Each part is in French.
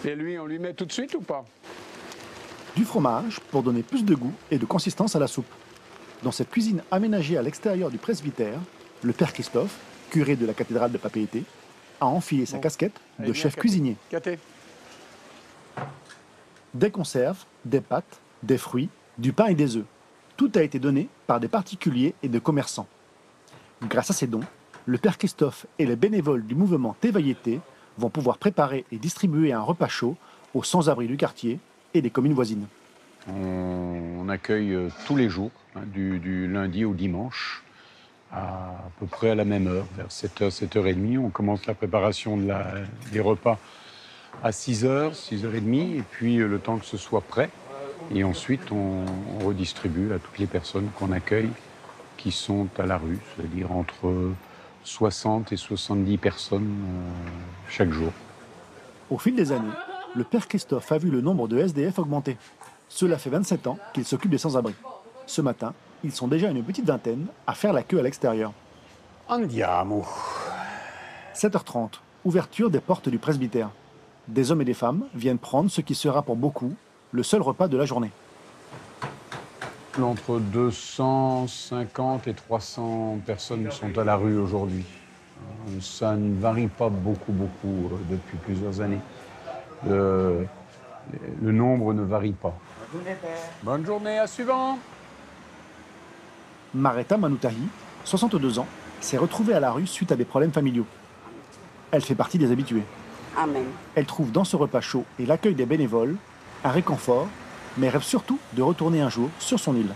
Et lui, on lui met tout de suite ou pas? Du fromage pour donner plus de goût et de consistance à la soupe. Dans cette cuisine aménagée à l'extérieur du presbytère, le père Christophe, curé de la cathédrale de Papeete, a enfilé sa casquette de chef cuisinier. Des conserves, des pâtes, des fruits, du pain et des œufs. Tout a été donné par des particuliers et des commerçants. Grâce à ces dons, le père Christophe et les bénévoles du mouvement Tevaillete vont pouvoir préparer et distribuer un repas chaud aux sans-abri du quartier et des communes voisines. On accueille tous les jours, du lundi au dimanche, à peu près à la même heure, vers 7h, 7h30. On commence la préparation des repas à 6h, 6h30, et puis le temps que ce soit prêt. Et ensuite, on redistribue à toutes les personnes qu'on accueille qui sont à la rue, c'est-à-dire entre 60 et 70 personnes chaque jour. Au fil des années, le père Christophe a vu le nombre de SDF augmenter. Cela fait 27 ans qu'il s'occupe des sans-abri. Ce matin, ils sont déjà une petite vingtaine à faire la queue à l'extérieur. Andiamo. 7h30, ouverture des portes du presbytère. Des hommes et des femmes viennent prendre ce qui sera pour beaucoup le seul repas de la journée. Entre 250 et 300 personnes sont à la rue aujourd'hui. Ça ne varie pas beaucoup depuis plusieurs années. Le nombre ne varie pas. Bonne journée, à suivant. Mareta Manutahi, 62 ans, s'est retrouvée à la rue suite à des problèmes familiaux. Elle fait partie des habitués. Amen. Elle trouve dans ce repas chaud et l'accueil des bénévoles un réconfort, mais rêve surtout de retourner un jour sur son île.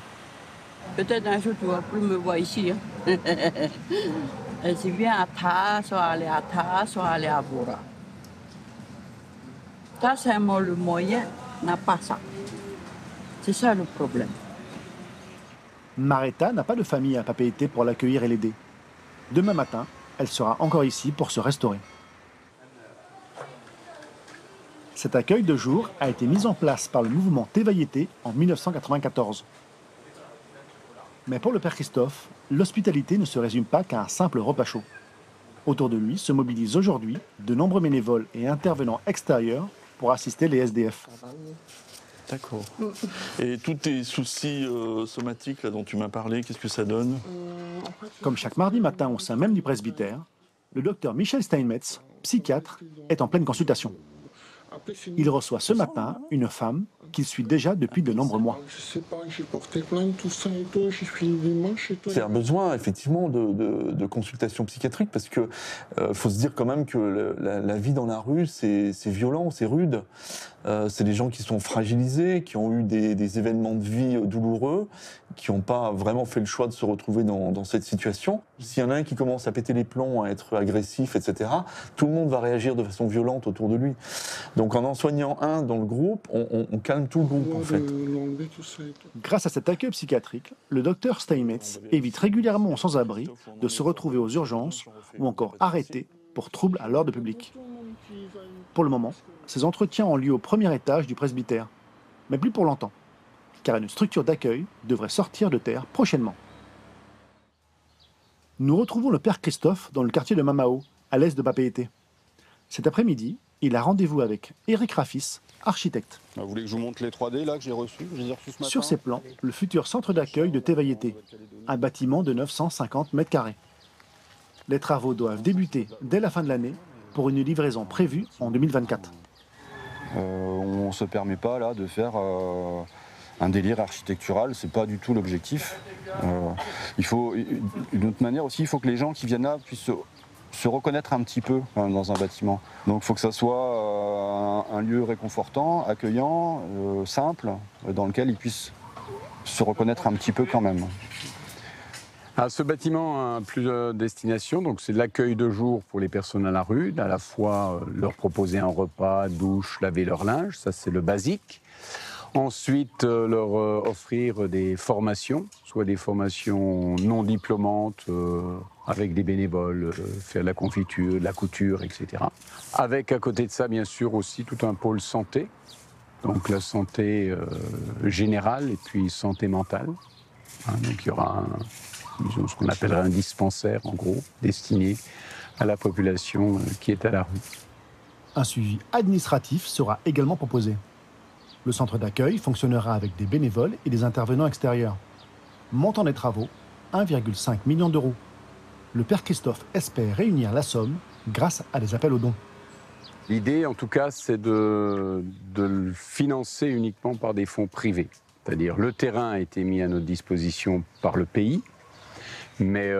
Peut-être un jour tu ne vas plus me voir ici. Je viens à Ta, soit aller à Ta, soit aller à Bora. Ta, c'est le moyen, n'a pas ça. C'est ça le problème. Mareta n'a pas de famille à Papeete pour l'accueillir et l'aider. Demain matin, elle sera encore ici pour se restaurer. Cet accueil de jour a été mis en place par le mouvement Tevaillete en 1994. Mais pour le père Christophe, l'hospitalité ne se résume pas qu'à un simple repas chaud. Autour de lui se mobilisent aujourd'hui de nombreux bénévoles et intervenants extérieurs pour assister les SDF. D'accord. Et tous tes soucis somatiques là, dont tu m'as parlé, qu'est-ce que ça donne? Comme chaque mardi matin au sein même du presbytère, le docteur Michel Steinmetz, psychiatre, est en pleine consultation. Il reçoit ce matin une femme qu'il suit déjà depuis de nombreux mois. Je sais pas, j'ai porté plainte, tout ça et tout, j'ai fait une démarche et tout. C'est un besoin effectivement de consultation psychiatrique parce que faut se dire quand même que la vie dans la rue c'est violent, c'est rude. C'est des gens qui sont fragilisés, qui ont eu des événements de vie douloureux, qui n'ont pas vraiment fait le choix de se retrouver dans cette situation. S'il y en a un qui commence à péter les plombs, à être agressif, etc., tout le monde va réagir de façon violente autour de lui. Donc en soignant un dans le groupe, on calme tout le groupe en fait. Grâce à cet accueil psychiatrique, le docteur Steinmetz évite régulièrement aux sans-abri de se retrouver aux urgences ou encore arrêtés pour troubles à l'ordre public. Pour le moment, ces entretiens ont lieu au premier étage du presbytère, mais plus pour longtemps, car une structure d'accueil devrait sortir de terre prochainement. Nous retrouvons le père Christophe dans le quartier de Mamao, à l'est de Papeete. Cet après-midi, il a rendez-vous avec Eric Rafis, architecte. Vous voulez que je vous montre les 3D là que j'ai reçus? Je les ai reçus ce matin. Sur ces plans, le futur centre d'accueil de Tevaillete, un bâtiment de 950 mètres carrés. Les travaux doivent débuter dès la fin de l'année pour une livraison prévue en 2024. On ne se permet pas là de faire un délire architectural, c'est pas du tout l'objectif. Il faut, d'une autre manière aussi, il faut que les gens qui viennent là puissent se reconnaître un petit peu dans un bâtiment. Donc il faut que ça soit un lieu réconfortant, accueillant, simple, dans lequel ils puissent se reconnaître un petit peu quand même. Alors, ce bâtiment a plusieurs destinations, donc c'est l'accueil de jour pour les personnes à la rue, à la fois leur proposer un repas, douche, laver leur linge, ça c'est le basique. Ensuite, leur offrir des formations, soit des formations non diplômantes, avec des bénévoles, faire de la confiture, de la couture, etc. Avec à côté de ça, bien sûr, aussi tout un pôle santé, donc la santé générale et puis santé mentale. Donc il y aura disons, ce qu'on appellerait un dispensaire, en gros, destiné à la population qui est à la rue. Un suivi administratif sera également proposé. Le centre d'accueil fonctionnera avec des bénévoles et des intervenants extérieurs. Montant des travaux, 1,5 million d'euros. Le père Christophe espère réunir la somme grâce à des appels aux dons. L'idée, en tout cas, c'est de le financer uniquement par des fonds privés. C'est-à-dire, le terrain a été mis à notre disposition par le pays, mais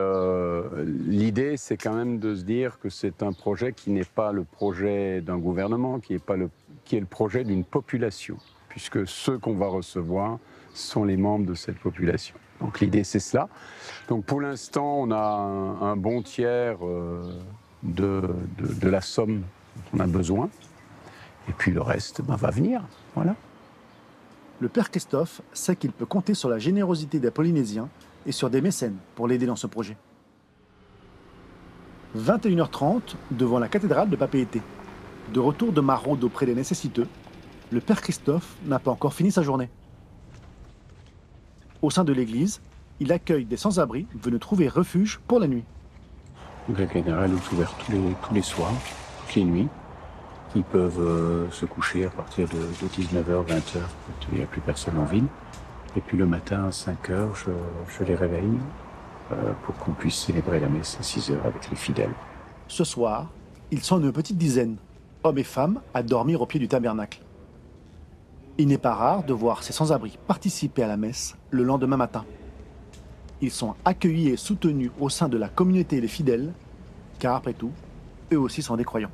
l'idée, c'est quand même de se dire que c'est un projet qui n'est pas le projet d'un gouvernement, qui est le projet d'une population, puisque ceux qu'on va recevoir sont les membres de cette population. Donc l'idée, c'est cela. Donc pour l'instant, on a un bon tiers de la somme dont on a besoin, et puis le reste va venir. Voilà. Le père Christophe sait qu'il peut compter sur la générosité des Polynésiens et sur des mécènes pour l'aider dans ce projet. 21h30 devant la cathédrale de Papeete. De retour de maraude auprès des nécessiteux, le père Christophe n'a pas encore fini sa journée. Au sein de l'église, il accueille des sans-abri venus trouver refuge pour la nuit. La cathédrale est ouverte tous les soirs, toutes les nuits. Ils peuvent se coucher à partir de 19h, 20h, quand il n'y a plus personne en ville. Et puis le matin à 5h, je les réveille pour qu'on puisse célébrer la messe à 6h avec les fidèles. Ce soir, ils sont une petite dizaine, hommes et femmes, à dormir au pied du tabernacle. Il n'est pas rare de voir ces sans-abri participer à la messe le lendemain matin. Ils sont accueillis et soutenus au sein de la communauté des fidèles, car après tout, eux aussi sont des croyants.